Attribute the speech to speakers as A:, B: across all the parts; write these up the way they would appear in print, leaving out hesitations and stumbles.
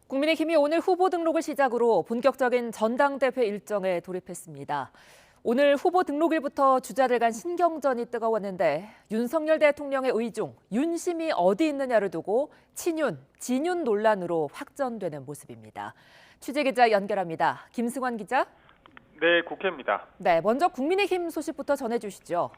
A: 국민의힘이 오늘 후보 등록을 시작으로 본격적인 전당대회 일정에 돌입했습니다. 오늘 후보 등록일부터 주자들 간 신경전이 뜨거웠는데 윤석열 대통령의 의중, 윤심이 어디 있느냐를 두고 친윤, 진윤 논란으로 확전되는 모습입니다. 취재기자 연결합니다. 김승환 기자.
B: 네, 국회입니다.
A: 네, 먼저 국민의힘 소식부터 전해주시죠.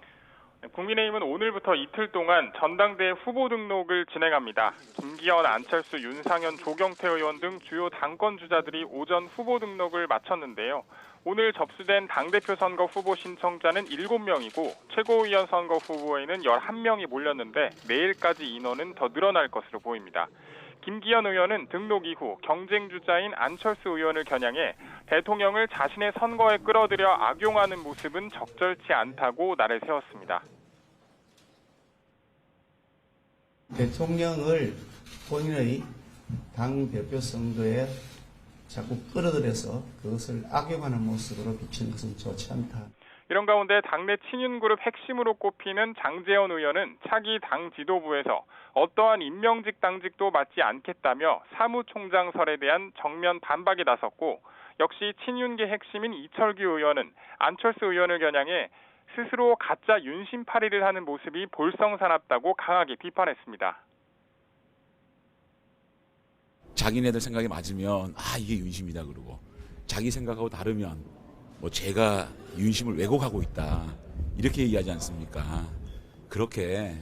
B: 국민의힘은 오늘부터 이틀 동안 전당대회 후보 등록을 진행합니다. 김기현, 안철수, 윤상현, 조경태 의원 등 주요 당권 주자들이 오전 후보 등록을 마쳤는데요. 오늘 접수된 당대표 선거 후보 신청자는 7명이고 최고위원 선거 후보에는 11명이 몰렸는데 내일까지 인원은 더 늘어날 것으로 보입니다. 김기현 의원은 등록 이후 경쟁 주자인 안철수 의원을 겨냥해 대통령을 자신의 선거에 끌어들여 악용하는 모습은 적절치 않다고 날을 세웠습니다.
C: 대통령을 본인의 당대표 선거에 자꾸 끌어들여서 그것을 악용하는 모습으로 비치는 것은 좋지 않다.
B: 이런 가운데 당내 친윤그룹 핵심으로 꼽히는 장제원 의원은 차기 당 지도부에서 어떠한 임명직 당직도 맡지 않겠다며 사무총장설에 대한 정면 반박에 나섰고, 역시 친윤계 핵심인 이철규 의원은 안철수 의원을 겨냥해 스스로 가짜 윤심팔이를 하는 모습이 볼썽사납다고 강하게 비판했습니다.
D: 자기네들 생각이 맞으면 이게 윤심이다 그러고, 자기 생각하고 다르면 제가 윤심을 왜곡하고 있다 이렇게 얘기하지 않습니까? 그렇게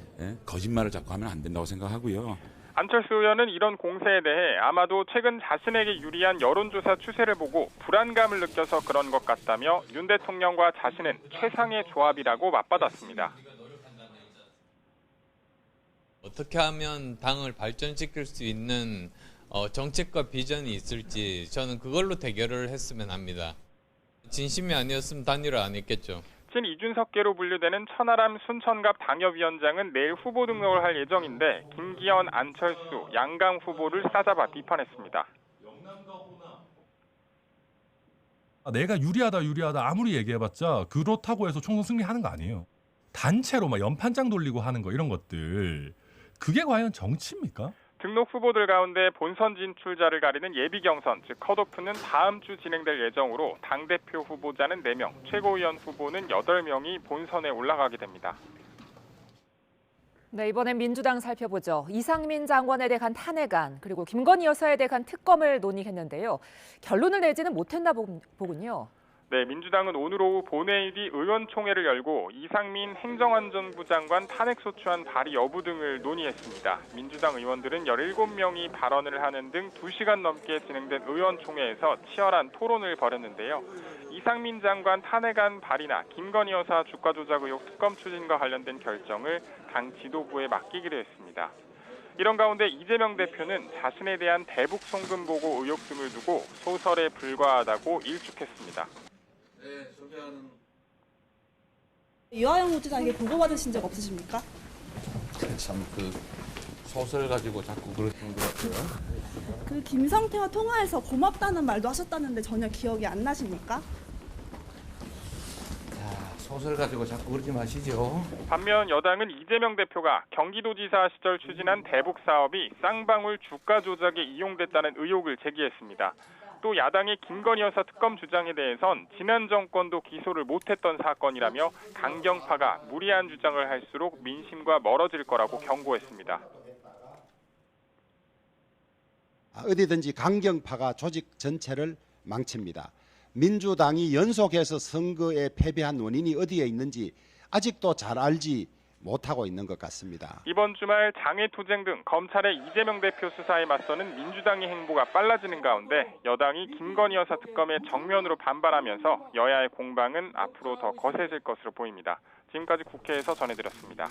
D: 거짓말을 자꾸 하면 안 된다고 생각하고요.
B: 안철수 의원은 이런 공세에 대해 아마도 최근 자신에게 유리한 여론조사 추세를 보고 불안감을 느껴서 그런 것 같다며 윤 대통령과 자신은 최상의 조합이라고 맞받았습니다.
E: 어떻게 하면 당을 발전시킬 수 있는 정책과 비전이 있을지 저는 그걸로 대결을 했으면 합니다. 진심이 아니었으면 단일화 안 했겠죠.
B: 친 이준석계로 분류되는 천하람 순천갑 당협위원장은 내일 후보 등록을 할 예정인데 김기현, 안철수, 양강 후보를 싸잡아 비판했습니다.
F: 내가 유리하다 아무리 얘기해봤자 그렇다고 해서 총선 승리하는 거 아니에요. 단체로 막 연판장 돌리고 하는 거, 이런 것들, 그게 과연 정치입니까?
B: 등록 후보들 가운데 본선 진출자를 가리는 예비 경선, 즉 컷오프는 다음 주 진행될 예정으로 당대표 후보자는 4명, 최고위원 후보는 8명이 본선에 올라가게 됩니다.
A: 네, 이번엔 민주당 살펴보죠. 이상민 장관에 대한 탄핵안, 그리고 김건희 여사에 대한 특검을 논의했는데요. 결론을 내지는 못했나 보군요.
B: 네, 민주당은 오늘 오후 본회의 뒤 의원총회를 열고 이상민 행정안전부 장관 탄핵소추안 발의 여부 등을 논의했습니다. 민주당 의원들은 17명이 발언을 하는 등 2시간 넘게 진행된 의원총회에서 치열한 토론을 벌였는데요. 이상민 장관 탄핵안 발의나 김건희 여사 주가 조작 의혹 특검 추진과 관련된 결정을 당 지도부에 맡기기로 했습니다. 이런 가운데 이재명 대표는 자신에 대한 대북 송금 보고 의혹 등을 두고 소설에 불과하다고 일축했습니다.
G: 이화영 후지장에게 보고받으신 적 없으십니까?
H: 참 소설 가지고 자꾸 그러는 것 같아요.
G: 그 김성태와 통화해서 고맙다는 말도 하셨다는데 전혀 기억이 안 나십니까?
H: 소설 가지고 자꾸 그러지 마시죠.
B: 반면 여당은 이재명 대표가 경기도지사 시절 추진한 대북 사업이 쌍방울 주가 조작에 이용됐다는 의혹을 제기했습니다. 또 야당의 김건희 여사 특검 주장에 대해선 지난 정권도 기소를 못했던 사건이라며 강경파가 무리한 주장을 할수록 민심과 멀어질 거라고 경고했습니다.
I: 어디든지 강경파가 조직 전체를 망칩니다. 민주당이 연속해서 선거에 패배한 원인이 어디에 있는지 아직도 잘 알지 못하고 있는 것 같습니다.
B: 이번 주말 장외투쟁 등 검찰의 이재명 대표 수사에 맞서는 민주당의 행보가 빨라지는 가운데 여당이 김건희 여사 특검에 정면으로 반발하면서 여야의 공방은 앞으로 더 거세질 것으로 보입니다. 지금까지 국회에서 전해드렸습니다.